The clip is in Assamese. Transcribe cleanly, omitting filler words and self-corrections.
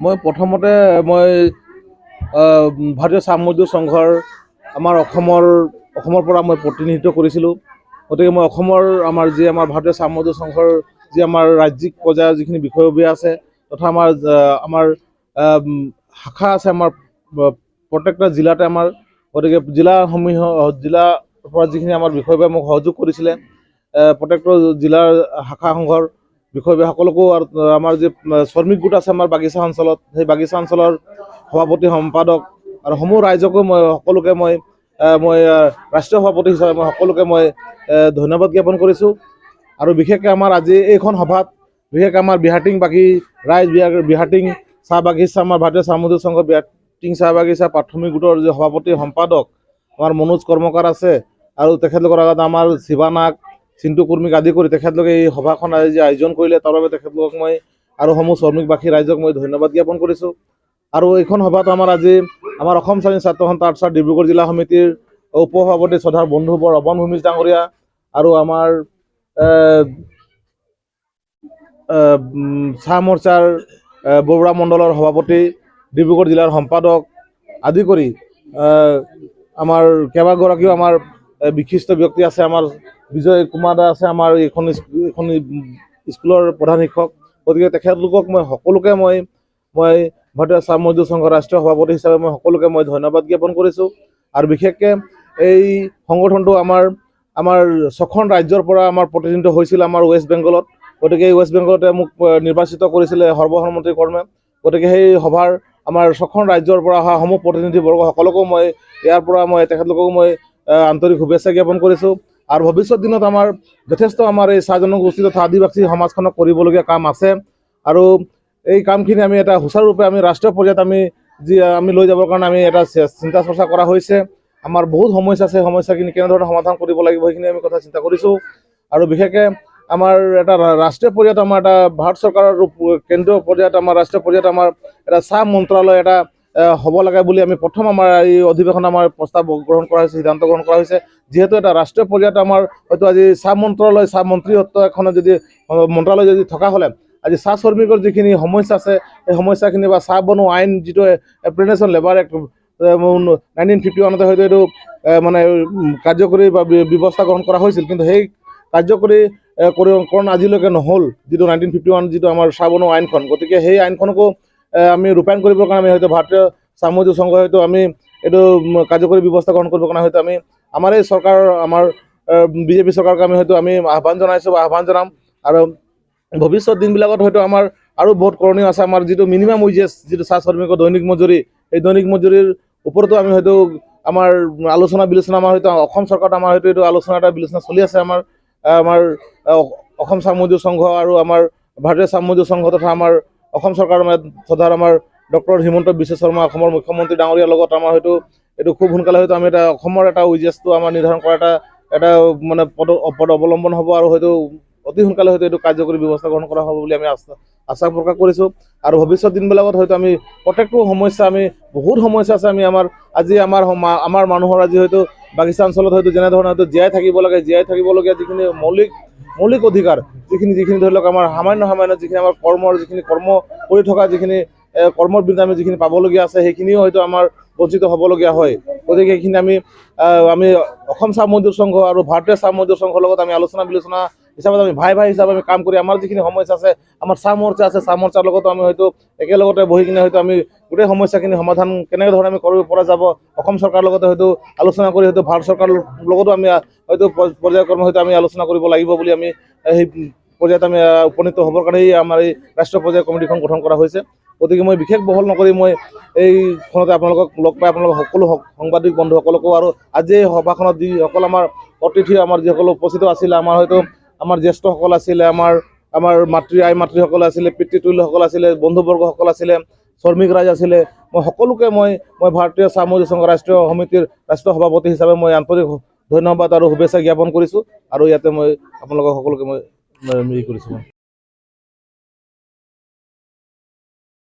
মই প্ৰথমতে মই ভাৰতীয় চাহ মজদুৰ সংঘৰ আমাৰ অসমৰ পৰা মই প্ৰতিনিধিত্ব কৰিছিলোঁ। গতিকে মই আমাৰ ভাৰতীয় চাহ মজদুৰ সংঘৰ যি আমাৰ ৰাজ্যিক পৰ্যায়ৰ যিখিনি বিষয়ববীয়া আছে তথা আমাৰ শাখা আছে আমাৰ প্ৰত্যেকটা জিলাতে আমাৰ। গতিকে জিলাৰ পৰা যিখিনি আমাৰ বিষয়ববীয়া মোক সহযোগ কৰিছিলে, প্ৰত্যেকটো জিলাৰ শাখা সংঘৰ বিষয়ববীয়াসকলকো আৰু আমাৰ যি শ্ৰমিক গোট আছে আমাৰ বাগিচা অঞ্চলত, সেই বাগিচা অঞ্চলৰ সভাপতি সম্পাদক আৰু সমূহ ৰাইজকো সকলোকে মই ৰাষ্ট্ৰীয় সভাপতি হিচাপে সকলোকে ধন্যবাদ জ্ঞাপন কৰিছোঁ। আৰু বিশেষকৈ আমাৰ আজি এইখন সভাত বিশেষকৈ আমাৰ বিহাৰটিংবাসী ৰাইজ, বিহাৰটিং চাহ বাগিচা, আমাৰ ভাৰতীয় চাহ মজদুৰ সংঘৰ বিহাৰটিং চাহ বাগিচা প্ৰাথমিক গোটৰ যি সভাপতি সম্পাদক আমাৰ মনোজ কৰ্মকাৰ আছে, আৰু তেখেতলোকৰ আগত আমাৰ শিৱা নাগ, চিন্তু কুৰ্মীক আদি কৰি তেখেতলোকে এই সভাখন যি আয়োজন কৰিলে তাৰ বাবে তেখেতলোকক মই আৰু সমূহ শ্ৰমিকবাসী ৰাইজক মই ধন্যবাদ জ্ঞাপন কৰিছোঁ। আৰু এইখন সভাত আমাৰ অসম স্বাধীন ছাত্ৰ সন্থা আৰ্টছৰ ডিব্ৰুগড় জিলা সমিতিৰ উপসভাপতি শ্ৰদ্ধাৰ বন্ধুবৰ ৰবন ভূমিজ ডাঙৰীয়া আৰু আমাৰ চাহ মৰ্চাৰ বৰুৱা মণ্ডলৰ সভাপতি, ডিব্ৰুগড় জিলাৰ সম্পাদক আদি কৰি আমাৰ কেইবাগৰাকীও আমাৰ বিশিষ্ট ব্যক্তি আছে। আমাৰ বিজয় কুমাৰ দা আছে, আমাৰ এইখন স্কুলৰ প্ৰধান শিক্ষক। গতিকে তেখেতলোকক সকলোকে মই ভাৰতীয় চাহ মজদুৰ সংঘৰ ৰাষ্ট্ৰীয় সভাপতি হিচাপে সকলোকে ধন্যবাদ জ্ঞাপন কৰিছোঁ। আৰু বিশেষকৈ এই সংগঠনটো আমাৰ 6খন ৰাজ্যৰ পৰা আমাৰ প্ৰতিনিধিত্ব হৈছিল আমাৰ ৱেষ্ট বেংগলত। গতিকে এই ৱেষ্ট বেংগলতে মোক নিৰ্বাচিত কৰিছিলে সৰ্বসন্মতি ক্ৰমে। গতিকে সেই সভাৰ আমাৰ 6খন ৰাজ্যৰ পৰা অহা সমূহ প্ৰতিনিধিবৰ্গ সকলোকো ইয়াৰ পৰা তেখেতলোককো আন্তৰিক শুভেচ্ছা জ্ঞাপন কৰিছোঁ। আৰু ভৱিষ্যত দিনত আমাৰ যথেষ্ট আমাৰ এই চাহ জনগোষ্ঠী তথা আদিবাসী সমাজখনক কৰিবলগীয়া কাম আছে। আৰু এই কামখিনি আমি এটা সুচাৰুৰূপে আমি ৰাষ্ট্ৰীয় পৰ্যায়ত আমি লৈ যাবৰ কাৰণে আমি এটা চিন্তা চৰ্চা কৰা হৈছে। আমাৰ বহুত সমস্যা আছে, সমস্যাখিনি কেনেধৰণে সমাধান কৰিব লাগিব সেইখিনি আমি কথা চিন্তা কৰিছোঁ। আৰু বিশেষকৈ আমাৰ এটা ৰাষ্ট্ৰীয় পৰ্যায়ত আমাৰ এটা ভাৰত চৰকাৰৰ কেন্দ্ৰীয় পৰ্যায়ত আমাৰ ৰাষ্ট্ৰীয় পৰ্যায়ত আমাৰ এটা চাহ মন্ত্ৰালয় এটা হ'ব লাগে বুলি আমি প্ৰথম আমাৰ এই অধিৱেশন আমাৰ প্ৰস্তাৱ গ্ৰহণ কৰা হৈছে, সিদ্ধান্ত গ্ৰহণ কৰা হৈছে। যিহেতু এটা ৰাষ্ট্ৰীয় পৰ্যায়ত আমাৰ হয়তো আজি চাহ মন্ত্ৰালয়, চাহ মন্ত্ৰীত্ব এখনত যদি মন্ত্ৰালয় যদি থকা হ'লে আজি চাহ শ্ৰমিকৰ যিখিনি সমস্যা আছে সেই সমস্যাখিনি বা চাহ বনোৱা আইন যিটো এপ্ৰেণ্টিছ লেবাৰ এক্ট 1951 হয়তো এইটো কাৰ্যকৰী বা ব্যৱস্থা গ্ৰহণ কৰা হৈছিল, কিন্তু সেই কাৰ্যকৰীকৰণ আজিলৈকে নহ'ল, যিটো 1951 যিটো আমাৰ চাহ বনোৱা আইনখন। গতিকে সেই আইনখনকো আমি ৰূপায়ণ কৰিবৰ কাৰণে আমি হয়তো ভাৰতীয় চাহ মজদুৰ সংঘ হয়তো আমি এইটো কাৰ্যকৰী ব্যৱস্থা গ্ৰহণ কৰিবৰ কাৰণে হয়তো আমাৰ এই চৰকাৰ, আমাৰ বিজেপি চৰকাৰক আমি হয়তো আহ্বান জনাইছোঁ বা আহ্বান জনাম। আৰু ভৱিষ্যত দিনবিলাকত হয়তো আমাৰ আৰু বহুত কৰণীয় আছে। আমাৰ যিটো মিনিমাম ৱেজেছ, যিটো চাহ শ্ৰমিকৰ দৈনিক মজুৰি, এই দৈনিক মজুৰিৰ ওপৰতো আমি হয়তো আমাৰ আলোচনা বিলোচনা আমাৰ হয়তো অসম চৰকাৰত আমাৰ হয়তো এইটো আলোচনা বিলোচনা চলি আছে। আমাৰ অসম চাহ মজদুৰ সংঘ আৰু আমাৰ ভাৰতীয় চাহ মজদুৰ সংঘ তথা আমাৰ অসম চৰকাৰৰ তথা আমাৰ ডক্টৰ হিমন্ত বিশ্ব শৰ্মা অসমৰ মুখ্যমন্ত্ৰী ডাঙৰীয়াৰ লগত আমাৰ হয়তো এইটো খুব সোনকালে হয়তো আমি এটা অসমৰ এটা ৱেজেছটো আমাৰ নিৰ্ধাৰণ কৰা এটা পদ অৱলম্বন হ'ব। আৰু হয়তো অতি সোনকালে হয়তো এইটো কাৰ্যকৰী ব্যৱস্থা গ্ৰহণ কৰা হ'ব বুলি আমি আশা প্ৰকাশ কৰিছোঁ। আৰু ভৱিষ্যত দিনবিলাকত হয়তো আমি প্ৰত্যেকটো সমস্যা, বহুত সমস্যা আছে। আজি আমাৰ মানুহৰ আজি হয়তো বাগিচা অঞ্চলত হয়তো যেনেধৰণে হয়তো জীয়াই থাকিবলগীয়া যিখিনি মৌলিক অধিকাৰ, যিখিনি ধৰি লওক আমাৰ সামান্য যিখিনি আমাৰ কৰ্ম কৰি থকা যিখিনি কৰ্মৰ বিৰুদ্ধে আমি যিখিনি পাবলগীয়া আছে সেইখিনিও হয়তো আমাৰ বঞ্চিত হ'বলগীয়া হয়। গতিকে সেইখিনি আমি অসম চাহ মজদুৰ সংঘ আৰু ভাৰতীয় চাহ মজদুৰ সংঘৰ লগত আমি আলোচনা বিলোচনা হিচাপত আমি ভাই হিচাপে আমি কাম কৰি আমাৰ যিখিনি সমস্যা আছে, আমাৰ চাহ মৰ্চা আছে, চাহ মৰ্চাৰ লগতো আমি হয়তো একেলগতে বহি কিনে হয়তো আমি গোটেই সমস্যাখিনি সমাধান কেনেধৰণে আমি কৰিব পৰা যাব, অসম চৰকাৰৰ লগতে হয়তো আলোচনা কৰি হয়তো ভাৰত চৰকাৰৰ লগতো আমি হয়তো পৰ্যায়ক্ৰমে হয়তো আমি আলোচনা কৰিব লাগিব বুলি আমি সেই পৰ্যায়ত আমি উপনীত হ'বৰ কাৰণে আমাৰ এই ৰাষ্ট্ৰীয় পৰ্যায়ৰ কমিটিখন গঠন কৰা হৈছে। গতিকে মই বিশেষ বহল নকৰি মই এইখনতে আপোনালোকক লগ পাই আপোনালোকক সকলো সাংবাদিক বন্ধুসকলকো আৰু আজি এই সভাখনত যিসকল আমাৰ অতিথি, আমাৰ যিসকল উপস্থিত আছিলে, আমাৰ হয়তো আমাৰ জ্যেষ্ঠসকল আছিলে, আমাৰ আই মাতৃসকল আছিলে, পিতৃতুল্যসকল আছিলে, বন্ধুবৰ্গসকল আছিলে, শ্ৰমিক ৰাইজ আছিলে, মই সকলোকে মই ভাৰতীয় চাহ মজদুৰ সংঘ ৰাষ্ট্ৰীয় সমিতিৰ ৰাষ্ট্ৰীয় সভাপতি হিচাপে মই আন্তৰিক ধন্যবাদ আৰু শুভেচ্ছা জ্ঞাপন কৰিছোঁ। আৰু ইয়াতে মই আপোনালোকক সকলোকে কৰিছোঁ।